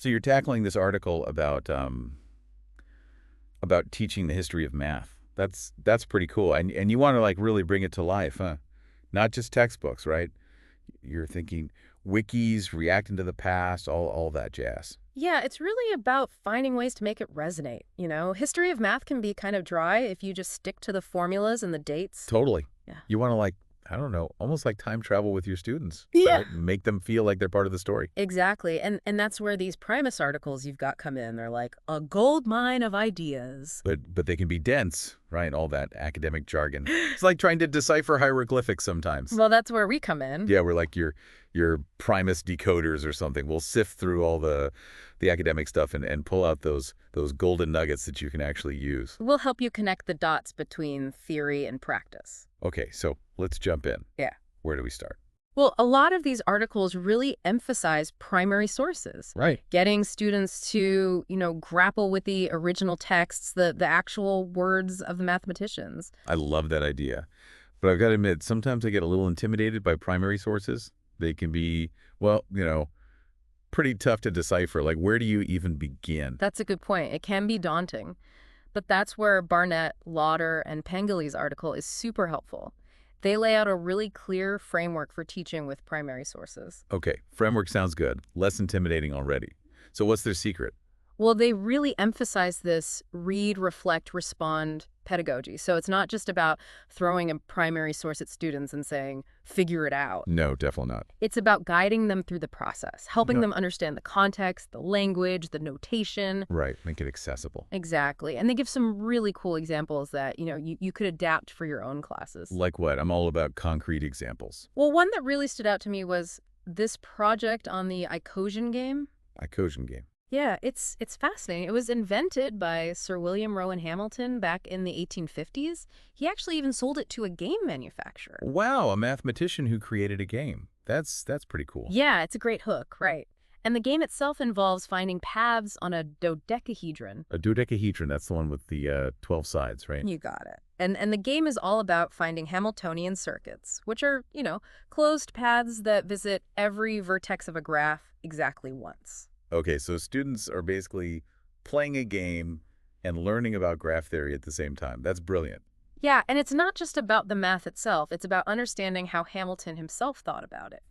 So you're tackling this article about teaching the history of math. That's pretty cool. And you want to like really bring it to life, huh? Not just textbooks, right? You're thinking wikis, reacting to the past, all that jazz. Yeah, it's really about finding ways to make it resonate, you know? History of math can be kind of dry if you just stick to the formulas and the dates. Totally. Yeah. You want to like, I don't know, almost like time travel with your students, Yeah. right? Make them feel like they're part of the story. Exactly. And that's where these Primus articles you've got come in. They're like a gold mine of ideas. But they can be dense, right? All that academic jargon. It's like trying to decipher hieroglyphics sometimes. Well, that's where we come in. Yeah, we're like your Primus decoders or something. We'll sift through all the academic stuff and pull out those golden nuggets that you can actually use. We'll help you connect the dots between theory and practice. Okay, so let's jump in. Yeah. Where do we start? Well, a lot of these articles really emphasize primary sources. Right. Getting students to, grapple with the original texts, the actual words of the mathematicians. I love that idea. But I've got to admit, sometimes I get a little intimidated by primary sources. They can be, well, pretty tough to decipher. Like, where do you even begin? That's a good point. It can be daunting. But that's where Barnett, Lauder, and Pengilly's article is super helpful. They lay out a really clear framework for teaching with primary sources. Okay, framework sounds good. Less intimidating already. So what's their secret? Well, they really emphasize this read, reflect, respond pedagogy. So it's not just about throwing a primary source at students and saying, figure it out. No, definitely not. It's about guiding them through the process, helping No. them understand the context, the language, the notation. Right, make it accessible. Exactly. And they give some really cool examples that, you could adapt for your own classes. Like what? I'm all about concrete examples. Well, one that really stood out to me was this project on the Icosian game. Icosian game. Yeah, it's fascinating. It was invented by Sir William Rowan Hamilton back in the 1850s. He actually even sold it to a game manufacturer. Wow, a mathematician who created a game. That's pretty cool. Yeah, it's a great hook, right. And the game itself involves finding paths on a dodecahedron. A dodecahedron, that's the one with the 12 sides, right? You got it. And the game is all about finding Hamiltonian circuits, which are, closed paths that visit every vertex of a graph exactly once. Okay, so students are basically playing a game and learning about graph theory at the same time. That's brilliant. Yeah, and it's not just about the math itself. It's about understanding how Hamilton himself thought about it,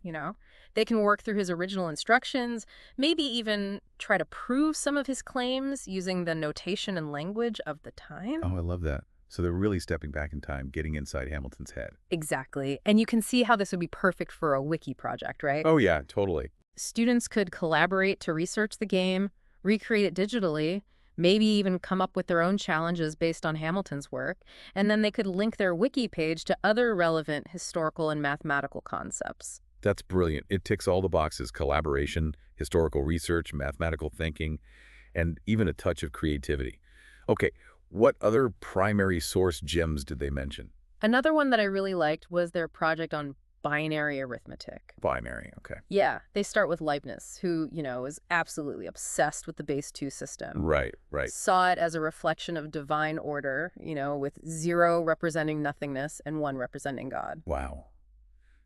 They can work through his original instructions, maybe even try to prove some of his claims using the notation and language of the time. Oh, I love that. So they're really stepping back in time, getting inside Hamilton's head. Exactly. And you can see how this would be perfect for a wiki project, right? Oh, yeah, totally. Students could collaborate to research the game, recreate it digitally, maybe even come up with their own challenges based on Hamilton's work, and then they could link their wiki page to other relevant historical and mathematical concepts. That's brilliant. It ticks all the boxes: collaboration, historical research, mathematical thinking, and even a touch of creativity. Okay, what other primary source gems did they mention? Another one that I really liked was their project on binary arithmetic. Binary, okay. Yeah, they start with Leibniz, who, is absolutely obsessed with the base 2 system. Right. Saw it as a reflection of divine order, with 0 representing nothingness and 1 representing God. Wow.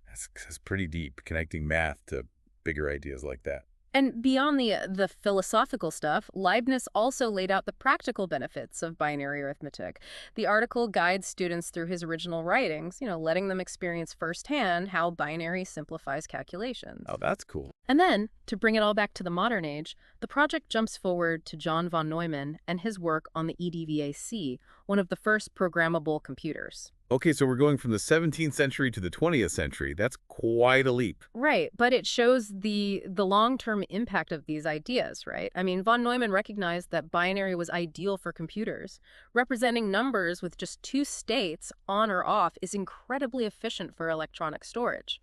That's pretty deep, connecting math to bigger ideas like that. And beyond the philosophical stuff, Leibniz also laid out the practical benefits of binary arithmetic. The article guides students through his original writings, letting them experience firsthand how binary simplifies calculations. Oh, that's cool. And then, to bring it all back to the modern age, the project jumps forward to John von Neumann and his work on the EDVAC, one of the first programmable computers. Okay, so we're going from the 17th century to the 20th century. That's quite a leap. Right, but it shows the long-term impact of these ideas, right? I mean, von Neumann recognized that binary was ideal for computers. Representing numbers with just 2 states, on or off, is incredibly efficient for electronic storage.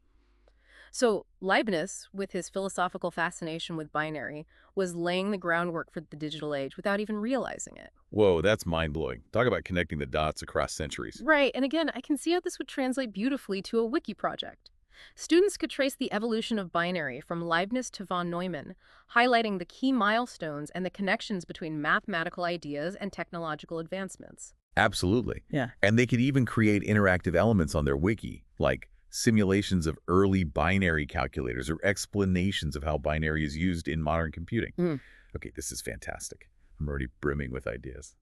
So Leibniz, with his philosophical fascination with binary, was laying the groundwork for the digital age without even realizing it. Whoa, that's mind-blowing. Talk about connecting the dots across centuries. Right, and again, I can see how this would translate beautifully to a wiki project. Students could trace the evolution of binary from Leibniz to von Neumann, highlighting the key milestones and the connections between mathematical ideas and technological advancements. Absolutely. Yeah. And they could even create interactive elements on their wiki, like simulations of early binary calculators or explanations of how binary is used in modern computing. Mm. Okay, this is fantastic. I'm already brimming with ideas.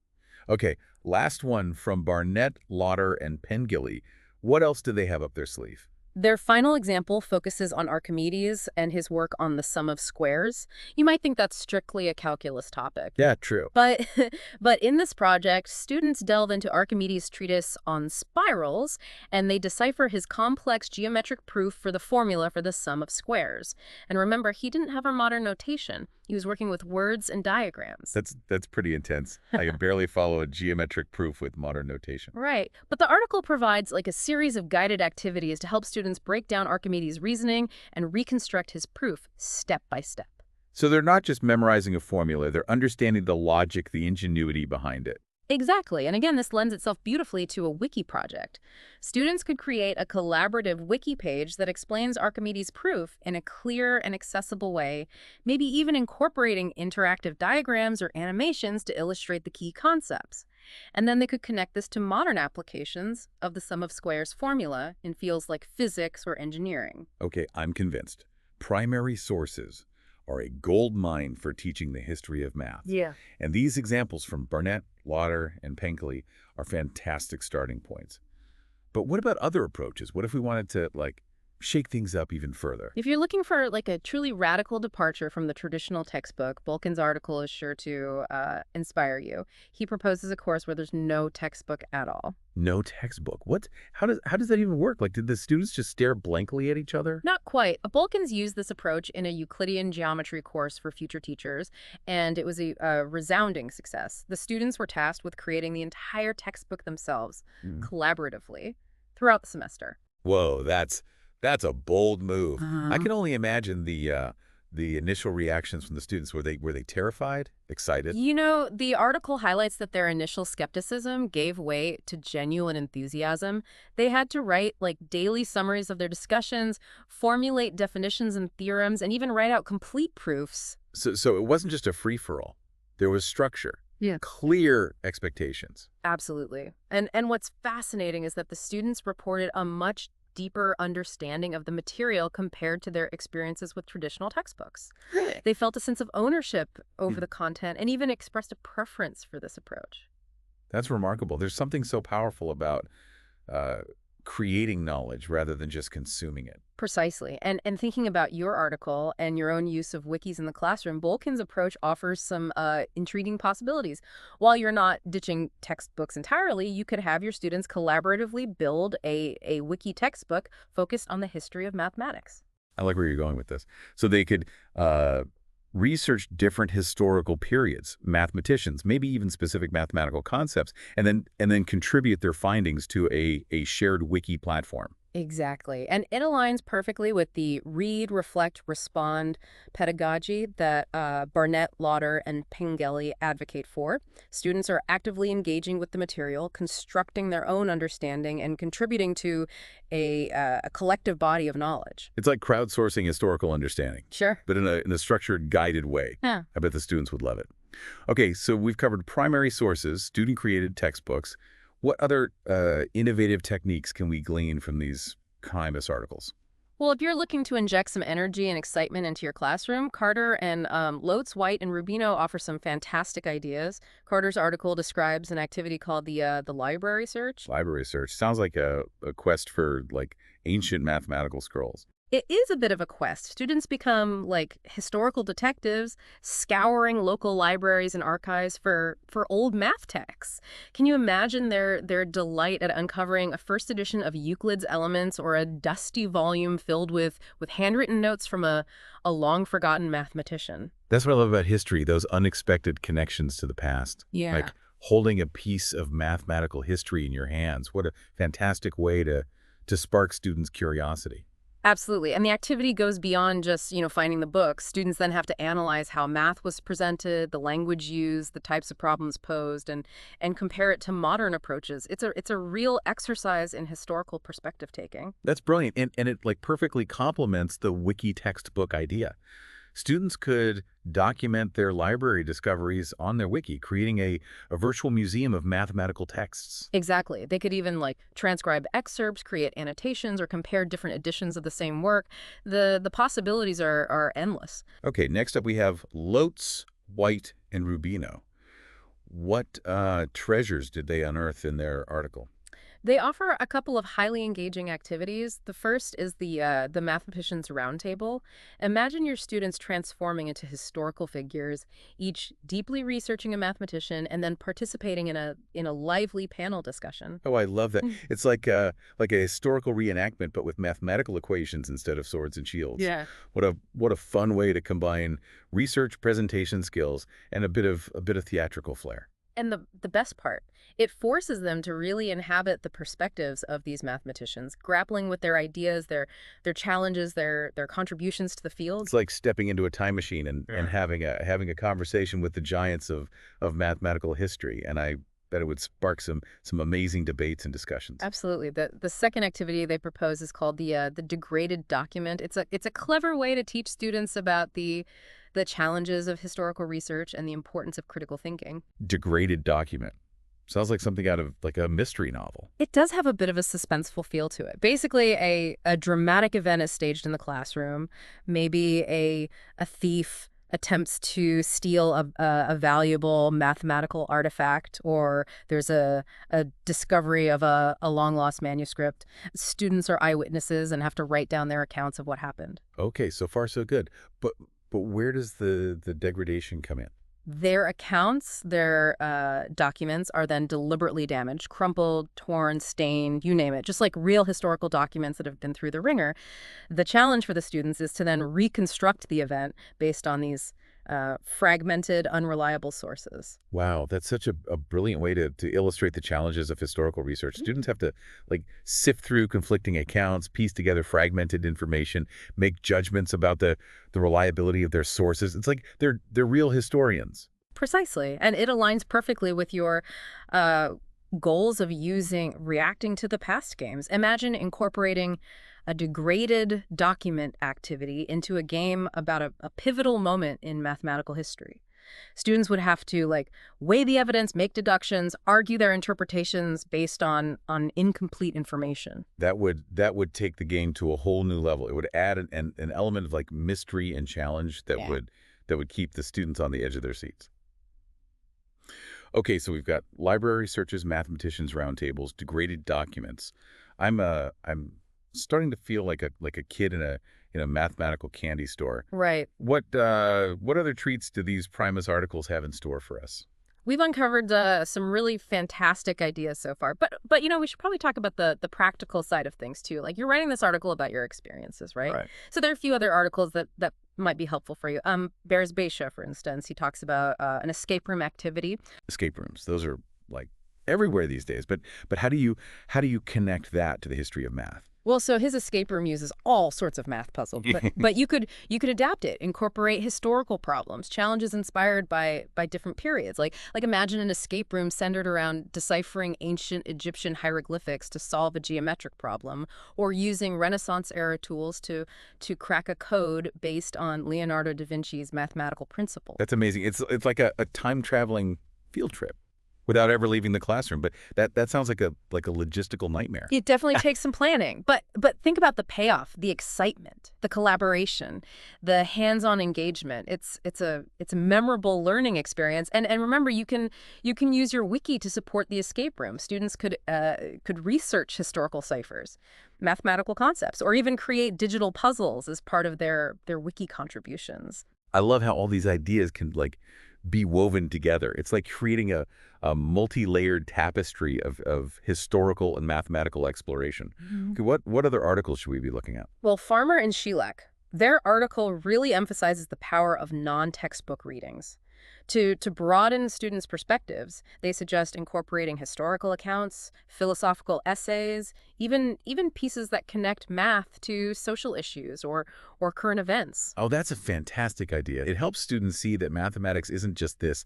Okay, last one from Barnett, Lauder, and Pengilly. What else do they have up their sleeve? Their final example focuses on Archimedes and his work on the sum of squares. You might think that's strictly a calculus topic. Yeah, true. But, but in this project, students delve into Archimedes' treatise on spirals, and they decipher his complex geometric proof for the formula for the sum of squares. And remember, he didn't have our modern notation. He was working with words and diagrams. That's pretty intense. I can barely follow a geometric proof with modern notation. Right. But the article provides like a series of guided activities to help students break down Archimedes' reasoning and reconstruct his proof step by step. So they're not just memorizing a formula, they're understanding the logic, the ingenuity behind it. Exactly. And again, this lends itself beautifully to a wiki project. Students could create a collaborative wiki page that explains Archimedes' proof in a clear and accessible way, maybe even incorporating interactive diagrams or animations to illustrate the key concepts. And then they could connect this to modern applications of the sum of squares formula in fields like physics or engineering. Okay, I'm convinced. Primary sources are a gold mine for teaching the history of math. Yeah. And these examples from Barnett, Lauder, and Penkley are fantastic starting points. But what about other approaches? What if we wanted to, like, shake things up even further? If you're looking for like a truly radical departure from the traditional textbook, Bolkin's article is sure to inspire you. He proposes a course where there's no textbook at all. No textbook. What? How does that even work? Like, did the students just stare blankly at each other? Not quite. Bolkin's used this approach in a Euclidean geometry course for future teachers, and it was a resounding success. The students were tasked with creating the entire textbook themselves, Mm. collaboratively, throughout the semester. Whoa, that's a bold move. I Uh-huh. can only imagine the initial reactions from the students. Were they terrified, excited? You know, the article highlights that their initial skepticism gave way to genuine enthusiasm. They had to write like daily summaries of their discussions, formulate definitions and theorems, and even write out complete proofs. So it wasn't just a free-for-all. There was structure, Yeah. clear expectations. Absolutely. And what's fascinating is that the students reported a much deeper understanding of the material compared to their experiences with traditional textbooks. Really? They felt a sense of ownership over the content and even expressed a preference for this approach. That's remarkable. There's something so powerful about uh, creating knowledge rather than just consuming it. Precisely. And thinking about your article and your own use of wikis in the classroom, Bolkin's approach offers some intriguing possibilities. While you're not ditching textbooks entirely, you could have your students collaboratively build a wiki textbook focused on the history of mathematics. I like where you're going with this. So they could research different historical periods, mathematicians, maybe even specific mathematical concepts, and then contribute their findings to a shared wiki platform. Exactly. And it aligns perfectly with the read, reflect, respond pedagogy that Barnett, Lauder, and Pengelly advocate for. Students are actively engaging with the material, constructing their own understanding, and contributing to a collective body of knowledge. It's like crowdsourcing historical understanding, Sure. but in a structured, guided way. Yeah. I bet the students would love it. Okay, so we've covered primary sources, student-created textbooks. What other innovative techniques can we glean from these Chimus articles? Well, if you're looking to inject some energy and excitement into your classroom, Carter and Loates, White, and Rubino offer some fantastic ideas. Carter's article describes an activity called the library search. Library search. Sounds like a quest for, like, ancient mathematical scrolls. It is a bit of a quest. Students become like historical detectives, scouring local libraries and archives for old math texts. Can you imagine their delight at uncovering a first edition of Euclid's Elements or a dusty volume filled with handwritten notes from a long-forgotten mathematician? That's what I love about history, those unexpected connections to the past. Yeah. Like holding a piece of mathematical history in your hands. What a fantastic way to spark students' curiosity. Absolutely. And the activity goes beyond just, finding the books. Students then have to analyze how math was presented, the language used, the types of problems posed, and compare it to modern approaches. It's a real exercise in historical perspective taking. That's brilliant. And it, like, perfectly complements the wiki textbook idea. Students could document their library discoveries on their wiki, creating a virtual museum of mathematical texts. Exactly. They could even like transcribe excerpts, create annotations, or compare different editions of the same work. The possibilities are endless. Okay, next up we have Lotz, White, and Rubino. What treasures did they unearth in their article? They offer a couple of highly engaging activities. The first is the Mathematicians Roundtable. Imagine your students transforming into historical figures, each deeply researching a mathematician and then participating in a lively panel discussion. Oh, I love that. It's like a historical reenactment, but with mathematical equations instead of swords and shields. Yeah. What a fun way to combine research presentation skills and a bit of theatrical flair. And the best part, it forces them to really inhabit the perspectives of these mathematicians, grappling with their ideas, their challenges, their contributions to the field. It's like stepping into a time machine and Yeah. having a conversation with the giants of mathematical history. And I bet it would spark some amazing debates and discussions. Absolutely. The second activity they propose is called the degraded document. It's a clever way to teach students about the challenges of historical research and the importance of critical thinking. Degraded document. Sounds like something out of like a mystery novel. It does have a bit of a suspenseful feel to it. Basically, a dramatic event is staged in the classroom. Maybe a thief attempts to steal a valuable mathematical artifact, or there's a discovery of a long-lost manuscript. Students are eyewitnesses and have to write down their accounts of what happened. Okay, so far so good. But where does the degradation come in? Their accounts, their documents are then deliberately damaged, crumpled, torn, stained, you name it, just like real historical documents that have been through the ringer. The challenge for the students is to then reconstruct the event based on these fragmented, unreliable sources. Wow, that's such a brilliant way to illustrate the challenges of historical research. Students have to like sift through conflicting accounts, piece together fragmented information, make judgments about the reliability of their sources. It's like they're real historians. Precisely. And it aligns perfectly with your uh, goals of reacting to the past games. Imagine incorporating a degraded document activity into a game about a pivotal moment in mathematical history. Students would have to like weigh the evidence, make deductions, argue their interpretations based on incomplete information. That would take the game to a whole new level. It would add an element of like mystery and challenge that Yeah. would keep the students on the edge of their seats. Okay, so we've got library searches, mathematicians roundtables, degraded documents. I'm starting to feel like a kid in a mathematical candy store. Right. What other treats do these Primus articles have in store for us? We've uncovered some really fantastic ideas so far, but we should probably talk about the practical side of things too. Like you're writing this article about your experiences, right? Right. So there are a few other articles that might be helpful for you. Bears Beisha, for instance, he talks about an escape room activity. Escape rooms. Those are like everywhere these days. But how do you connect that to the history of math? Well, so his escape room uses all sorts of math puzzles, but you could adapt it, incorporate historical problems, challenges inspired by different periods. Like imagine an escape room centered around deciphering ancient Egyptian hieroglyphics to solve a geometric problem, or using Renaissance era tools to crack a code based on Leonardo da Vinci's mathematical principle. That's amazing. It's like a time traveling field trip without ever leaving the classroom. But that sounds like a logistical nightmare. It definitely takes some planning, but think about the payoff, the excitement, the collaboration, the hands-on engagement. It's a memorable learning experience, and remember, you can use your wiki to support the escape room. Students could research historical ciphers, mathematical concepts, or even create digital puzzles as part of their wiki contributions. I love how all these ideas can like be woven together. It's like creating a multi-layered tapestry of historical and mathematical exploration. Okay, what other articles should we be looking at? Well, Farmer and Sheilek, their article really emphasizes the power of non-textbook readings. To broaden students' perspectives, they suggest incorporating historical accounts, philosophical essays, even pieces that connect math to social issues or current events. Oh, that's a fantastic idea. It helps students see that mathematics isn't just this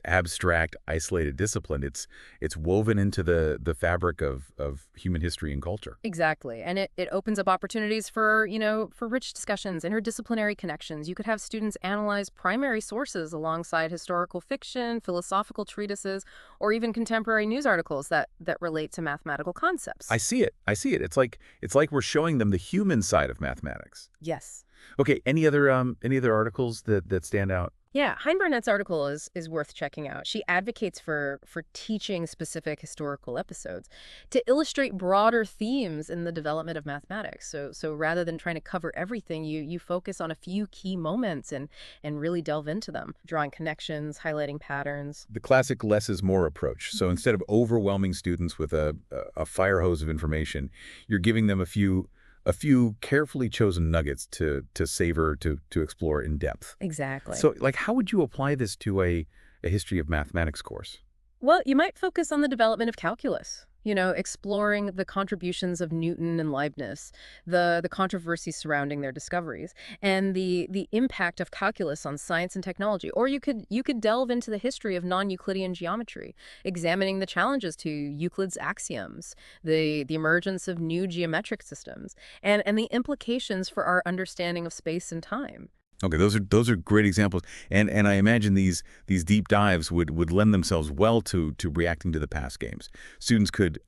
abstract, isolated discipline. It's woven into the fabric of human history and culture. Exactly. And it opens up opportunities for, for rich discussions, interdisciplinary connections. You could have students analyze primary sources alongside historical fiction, philosophical treatises, or even contemporary news articles that relate to mathematical concepts. I see it. I see it. It's like we're showing them the human side of mathematics. Yes. Okay, any other articles that stand out? Yeah, Hein Barnett's article is worth checking out. She advocates for teaching specific historical episodes to illustrate broader themes in the development of mathematics. So rather than trying to cover everything, you focus on a few key moments and really delve into them, drawing connections, highlighting patterns. The classic less is more approach. So instead of overwhelming students with a fire hose of information, you're giving them a few carefully chosen nuggets to savor, to explore in depth. Exactly. So, like, how would you apply this to a history of mathematics course? Well, you might focus on the development of calculus, exploring the contributions of Newton and Leibniz, the controversies surrounding their discoveries, and the impact of calculus on science and technology. Or you could delve into the history of non-Euclidean geometry, examining the challenges to Euclid's axioms, the emergence of new geometric systems, and the implications for our understanding of space and time. Okay, those are great examples, and I imagine these deep dives would lend themselves well to reacting to the past games. Students could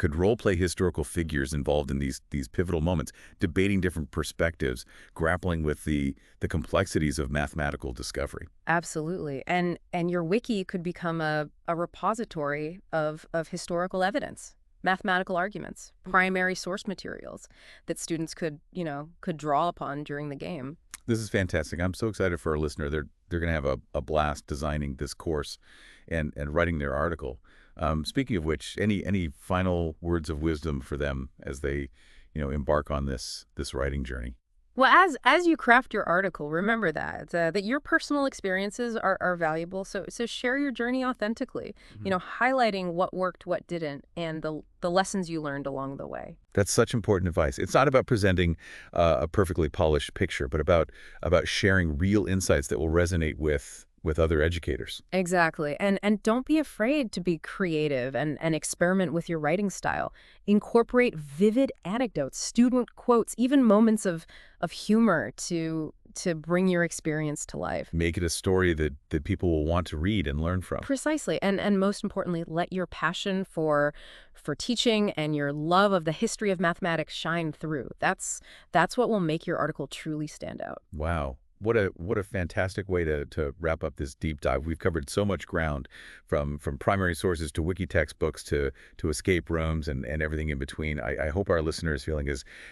role play historical figures involved in these pivotal moments, debating different perspectives, grappling with the complexities of mathematical discovery. Absolutely. And your wiki could become a repository of historical evidence, mathematical arguments, primary source materials that students could draw upon during the game. This is fantastic. I'm so excited for our listener. They're going to have a blast designing this course and writing their article. Speaking of which, any final words of wisdom for them as they, embark on this writing journey? Well, as you craft your article, remember that your personal experiences are valuable. So share your journey authentically. Mhm. Highlighting what worked, what didn't, and the lessons you learned along the way. That's such important advice. It's not about presenting a perfectly polished picture, but about sharing real insights that will resonate with other educators. Exactly. And don't be afraid to be creative and experiment with your writing style. Incorporate vivid anecdotes, student quotes, even moments of humor to bring your experience to life. Make it a story that people will want to read and learn from. Precisely. And most importantly, let your passion for teaching and your love of the history of mathematics shine through. That's what will make your article truly stand out. Wow. What a fantastic way to wrap up this deep dive. We've covered so much ground from primary sources to wiki textbooks to escape rooms and everything in between. I hope our listener is feeling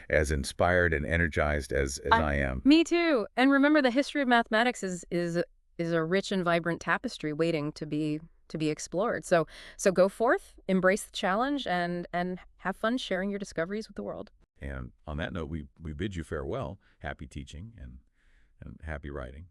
as inspired and energized as I am. Me too. And remember, the history of mathematics is a rich and vibrant tapestry waiting to be explored. So go forth, embrace the challenge, and have fun sharing your discoveries with the world. And on that note, we bid you farewell. Happy teaching and happy writing.